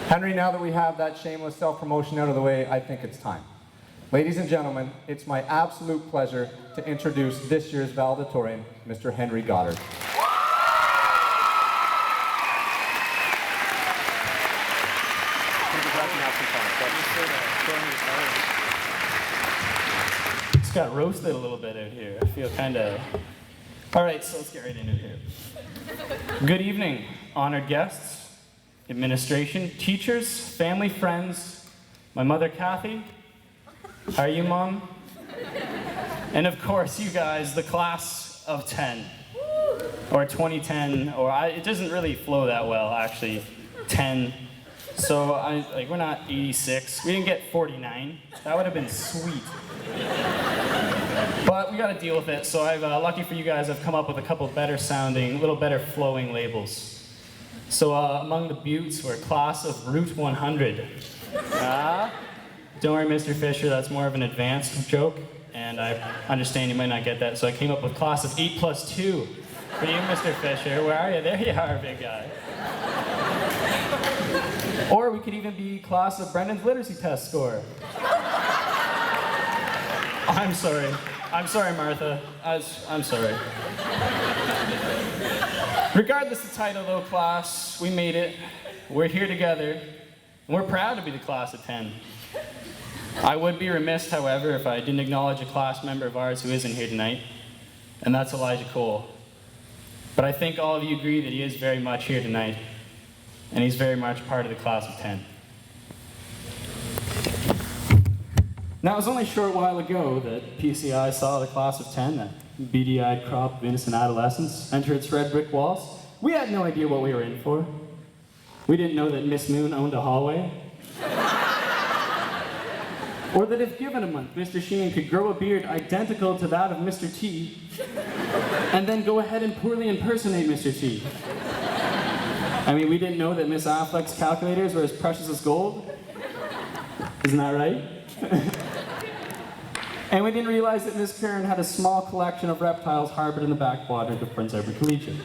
Henry, now that we have that shameless self-promotion out of the way, I think it's time. Ladies and gentlemen, it's my absolute pleasure to introduce this year's valedictorian, Mr. Henry Goddard. Just got roasted a little bit out here. I feel kind of... All right, so let's get right into it here. Good evening, honored guests, administration, teachers, family, friends, my mother, Kathy. How are you, Mom? And of course, you guys, the class of 10, or 2010, or it doesn't really flow that well, actually, 10. So we're not 86. We didn't get 49. That would have been sweet. But we got to deal with it. So lucky for you guys, I've come up with a couple better sounding, a little better flowing labels. So among the buttes, we're class of Route 100. Don't worry, Mr. Fisher, that's more of an advanced joke, and I understand you might not get that. So I came up with class of 8+2. For you, Mr. Fisher, where are you? There you are, big guy. Or we could even be class of Brendan's literacy test score. I'm sorry. I'm sorry, Martha. I'm sorry. Regardless of the title, though, class, we made it. We're here together, and we're proud to be the class of 10. I would be remiss, however, if I didn't acknowledge a class member of ours who isn't here tonight, and that's Elijah Cole. But I think all of you agree that he is very much here tonight, and he's very much part of the class of 10. Now, it was only a short while ago that PECI saw the class of 10, that beady-eyed crop of innocent adolescents, enter its red brick walls. We had no idea what we were in for. We didn't know that Miss Moon owned a hallway. Or that if given a month, Mr. Sheehan could grow a beard identical to that of Mr. T, and then go ahead and poorly impersonate Mr. T. I mean, we didn't know that Miss Affleck's calculators were as precious as gold. Isn't that right? And we didn't realize that Miss Kern had a small collection of reptiles harbored in the back quadrant of Prince Edward Collegiate.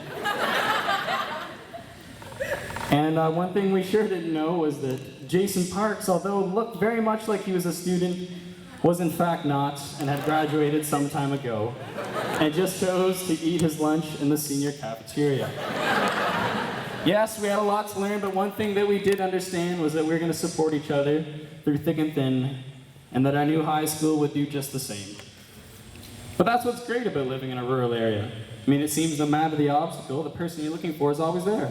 And one thing we sure didn't know was that Jason Parks, although looked very much like he was a student, was in fact not, and had graduated some time ago, and just chose to eat his lunch in the senior cafeteria. Yes, we had a lot to learn, but one thing that we did understand was that we were going to support each other through thick and thin, and that our new high school would do just the same. But that's what's great about living in a rural area. I mean, it seems no matter the obstacle, the person you're looking for is always there.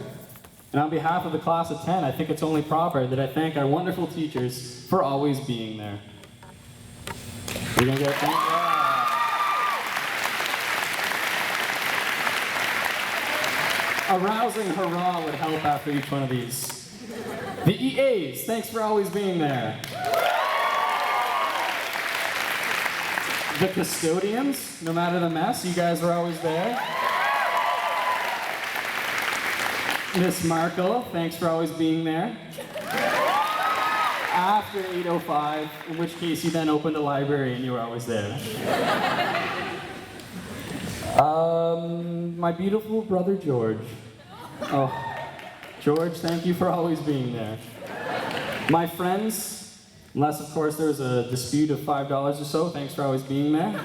And on behalf of the class of 10, I think it's only proper that I thank our wonderful teachers for always being there. We're gonna get thank you. A rousing hurrah would help after each one of these. The EAs, thanks for always being there. The custodians, no matter the mess, you guys were always there. Miss Markle, thanks for always being there. After 8:05, in which case you then opened a library and you were always there. My beautiful brother George. Oh, George, thank you for always being there. My friends, unless of course there was a dispute of $5 or so, thanks for always being there.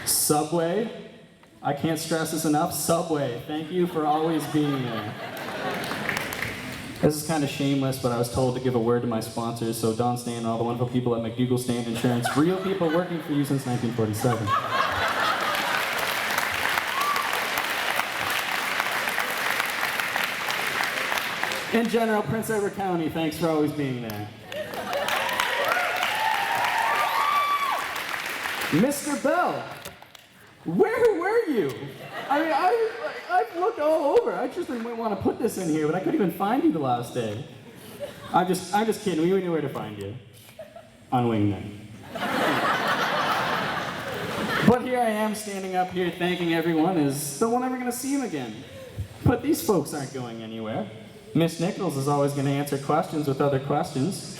Subway, I can't stress this enough, Subway, thank you for always being there. This is kind of shameless, but I was told to give a word to my sponsors, so Don Stan and all the wonderful people at McDougall Stan Insurance, real people working for you since 1947. In general, Prince Edward County, thanks for always being there. Mr. Bell, where were you? I mean, I've looked all over. I just didn't want to put this in here, but I couldn't even find you the last day. I'm just kidding. We knew where to find you. On Wingman. But here I am standing up here thanking everyone as though we're never going to see him again. But these folks aren't going anywhere. Miss Nichols is always going to answer questions with other questions.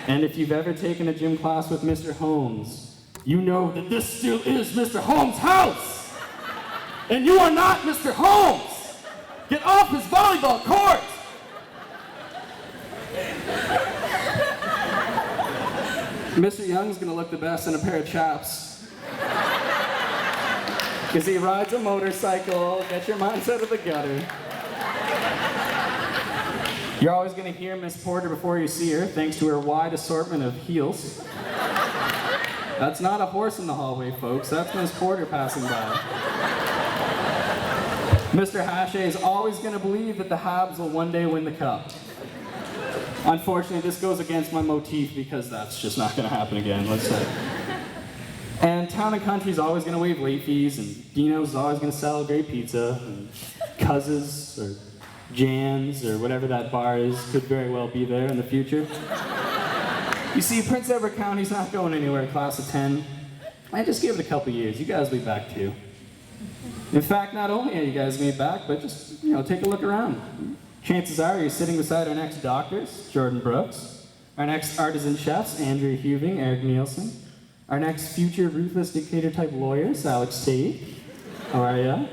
And if you've ever taken a gym class with Mr. Holmes, you know that this still is Mr. Holmes' house! And you are not Mr. Holmes! Get off his volleyball court! Mr. Young's gonna look the best in a pair of chaps. Because he rides a motorcycle, get your minds out of the gutter. You're always gonna hear Miss Porter before you see her, thanks to her wide assortment of heels. That's not a horse in the hallway, folks. That's Miss Porter passing by. Mr. Hache is always going to believe that the Habs will one day win the cup. Unfortunately, this goes against my motif because that's just not going to happen again, let's say. And Town and Country is always going to waive late fees, and Dino's is always going to sell great pizza, and Cousins or Jan's or whatever that bar is could very well be there in the future. You see, Prince Edward County's not going anywhere, class of 10. I just give it a couple years. You guys will be back too. In fact, not only are you guys going to be back, but just, take a look around. Chances are you're sitting beside our next doctors, Jordan Brooks, our next artisan chefs, Andrew Huving, Eric Nielsen, our next future ruthless dictator-type lawyers, Alex Tate. How are ya?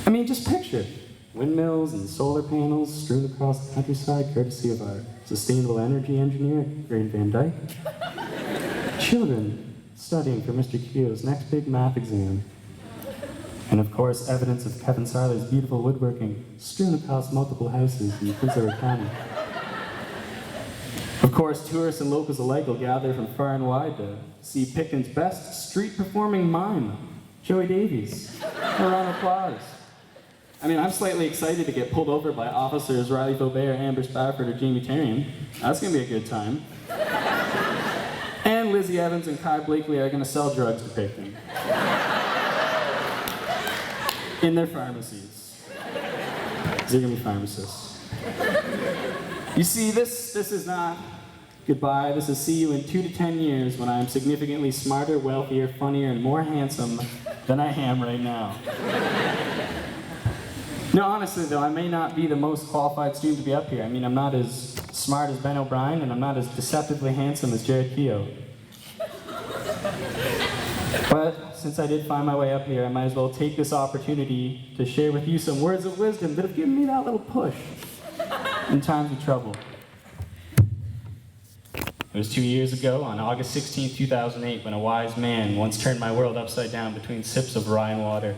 I mean, just picture it. Windmills and solar panels strewn across the countryside, courtesy of our sustainable energy engineer, Graham Van Dyke. Children studying for Mr. Keogh's next big math exam. And of course, evidence of Kevin Sarley's beautiful woodworking strewn across multiple houses in Prince Edward County. Of course, tourists and locals alike will gather from far and wide to see Picton's best street-performing mime, Joey Davies. A round of applause. I mean, I'm slightly excited to get pulled over by officers Riley Faubert, Amber Spafford, or Jamie Tarian. That's gonna be a good time. And Lizzie Evans and Kai Blakely are gonna sell drugs to Picton. In their pharmacies. They're gonna be pharmacists. You see, this is not goodbye. This is see you in 2 to 10 years when I am significantly smarter, wealthier, funnier, and more handsome than I am right now. No, honestly though, I may not be the most qualified student to be up here. I mean, I'm not as smart as Ben O'Brien, and I'm not as deceptively handsome as Jared Keogh. But since I did find my way up here, I might as well take this opportunity to share with you some words of wisdom that have given me that little push in times of trouble. It was 2 years ago, on August 16, 2008, when a wise man once turned my world upside down between sips of Rhine water.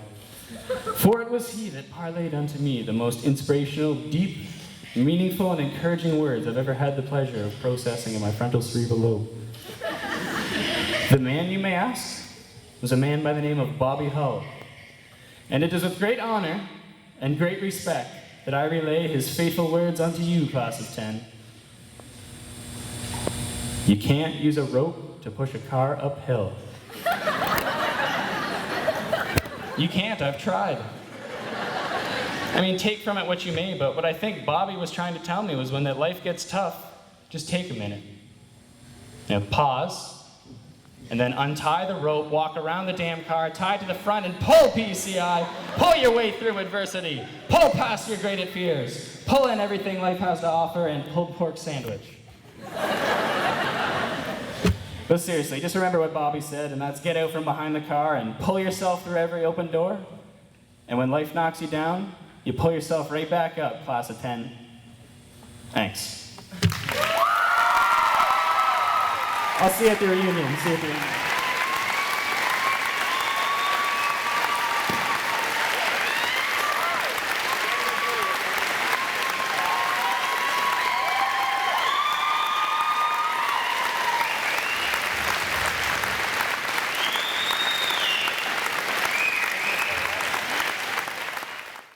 For it was he that parlayed unto me the most inspirational, deep, meaningful, and encouraging words I've ever had the pleasure of processing in my frontal cerebral lobe. The man, you may ask, was a man by the name of Bobby Hull. And it is with great honor and great respect that I relay his faithful words unto you, class of 10. You can't use a rope to push a car uphill. You can't, I've tried. I mean, take from it what you may, but what I think Bobby was trying to tell me was when that life gets tough, just take a minute. Pause, and then untie the rope, walk around the damn car, tie to the front, and pull, PECI. Pull your way through adversity. Pull past your greatest fears. Pull in everything life has to offer, and pulled pork sandwich. But seriously, just remember what Bobby said, and that's get out from behind the car and pull yourself through every open door. And when life knocks you down, you pull yourself right back up, class of 10. Thanks. I'll see you at the reunion. See you at the reunion.